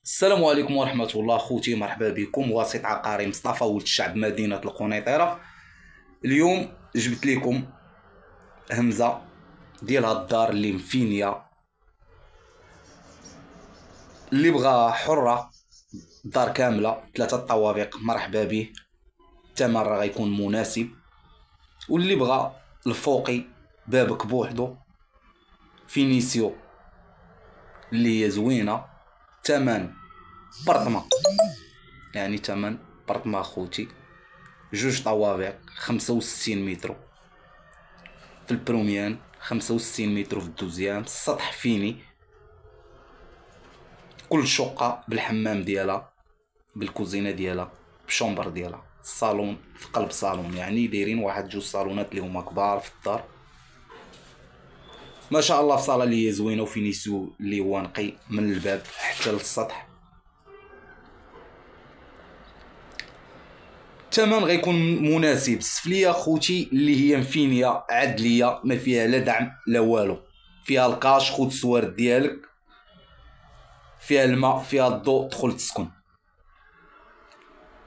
السلام عليكم ورحمة الله. خوتي مرحبا بكم، وسيط عقاري مصطفى ولد الشعب مدينة القنيطرة. اليوم جبت لكم همزة ديال هاد الدار اللي مفينية، اللي بغا حرة، دار كاملة 3 طوابق مرحبا به، الثمن راه غيكون مناسب. واللي بغا الفوقي بابك بوحدو، فينيسيو اللي هي زوينة، ثمن برطمة، يعني ثمن برطمة خوتي. 2 طوابق 65 متر في البروميان، 65 متر في الدوزيام، السطح فيني، كل شقة بالحمام ديالها، بالكوزينة ديالها، بشومبر ديالها، الصالون في قلب صالون، يعني دايرين واحد 2 صالونات اللي هما كبار في الدار ما شاء الله. في صالة اللي هي زوينة وفينيسيو اللي هو نقي من الباب حتى للسطح. الثمن غيكون مناسب. السفليه خوتي اللي هي مفينيه عدليه، ما فيها لا دعم لا والو، فيها الكاش، خود السوارد ديالك، فيها الماء، فيها الضوء، دخل تسكن.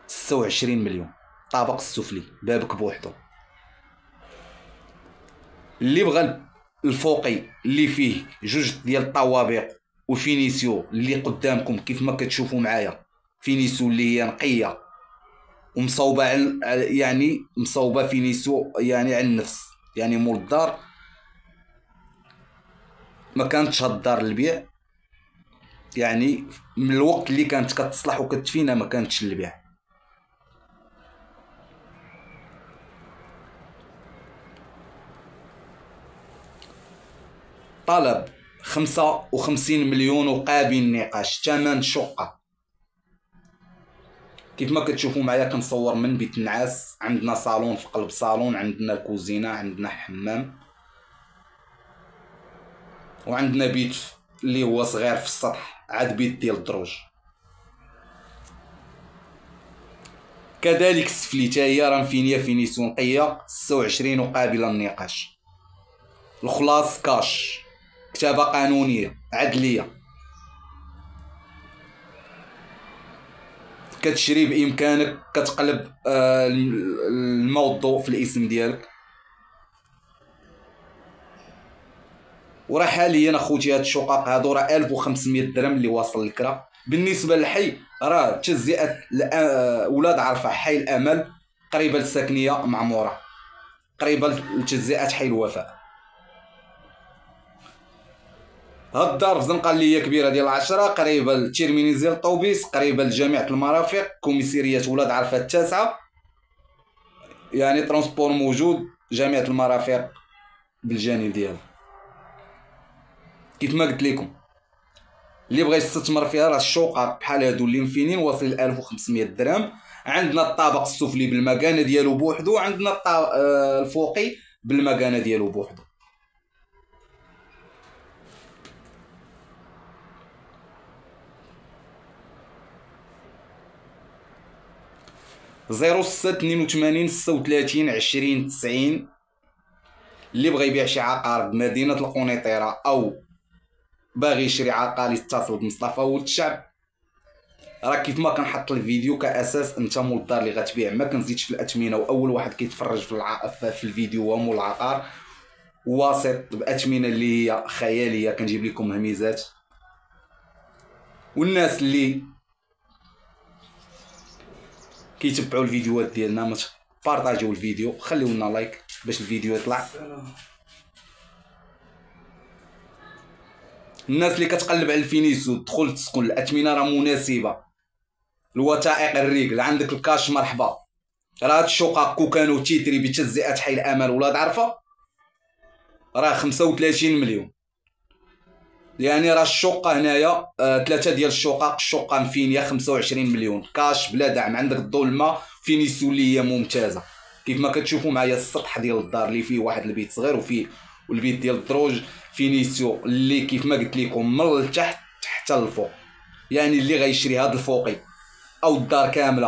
26 مليون طابق السفلي بابك بوحدو. اللي بغى الفوقي اللي فيه 2 ديال الطوابق وفينيسيو اللي قدامكم كيف ما كتشوفوا معايا، فينيسيو اللي هي نقيه ومصوبه يعني مصوبه فينيسيو يعني على النفس، يعني مول الدار ما كانتش هاد الدار للبيع، يعني من الوقت اللي كانت كتصلح وكتفينا ما كانتش للبيع. طلب 55 مليون وقابل النقاش. ثمن شقة كيف ما كتشوفوا معايا، كنصور من بيت النعاس، عندنا صالون في قلب صالون، عندنا الكوزينة، عندنا حمام، وعندنا بيت اللي هو صغير في السطح، عاد بيت ديال الدروج. كذلك السفلي تا هي راه مفينيه فينيسيو نقيه، 26 وقابله للنقاش. الخلاص كاش، كتابه قانونيه عدليه، كتشري بامكانك، كتقلب الموضوع في الاسم ديالك. وراه حاليا اخوتي هاد الشقق هادو راه 1500 درهم اللي واصل الكرا. بالنسبه للحي راه تجزئه ولاد عرفه حي الامل، قريبه للساكنيه معموره، قريبه لتجزئه حي الوفاء. هاد الدار في زنقه اللي هي كبيره ديال 10، قريبه للتيرمينيز ديال الطوبيس، قريبه لجامعه المرافق، كوميسيريه ولاد عرفه التاسعه، يعني ترونسبور موجود، جامعه المرافق بالجانب ديالها. كيف ما قلت لكم اللي بغى يستثمر فيها راه الشقق بحال هادو اللي مفينين واصل ل 1500 درهم. عندنا الطابق السفلي بالمكانه ديالو بوحدو، عندنا الفوقي بالمكانه ديالو بوحدو. زيرو 6 82 36 20 90. اللي بغى يبيع شي عقار بمدينة القنيطرة أو باغي يشري عقار يتصل بمصطفى ولد الشعب. راه كيف ما كنحط الفيديو كأساس انت مول الدار اللي غتبيع، ما كنزيدش في الأثمنة، وأول واحد كيتفرج في الفيديو هو مول العقار، واسط بأثمنة اللي هي خيالية، كنجيب لكم هميزات. والناس اللي كيتبعوا الفيديوهات ديالنا ما بارطاجيو الفيديو، خليو لنا لايك باش الفيديو يطلع. الناس اللي كتقلب على الفينيسيو تدخل تسكن، الاثمنه راه مناسبه، الوثائق الريكل، عندك الكاش مرحبا. راه هاد الشقق كوكانو تيتري بتجزئه حي الامل ولاد عرفه راه 35 مليون، يعني راه الشقه هنايا 3 ديال الشقق، الشقه مفينيه 25 مليون كاش بلا دعم. عندك الضو الماء، فينيسيو اللي هي ممتازه، كيف ما كتشوفوا معايا السطح ديال الدار اللي فيه واحد البيت صغير وفيه والبيت ديال الدروج، فينيسيو اللي كيف ما قلت لكم من التحت حتى للفوق. يعني اللي غيشري هاد الفوقي او الدار كامله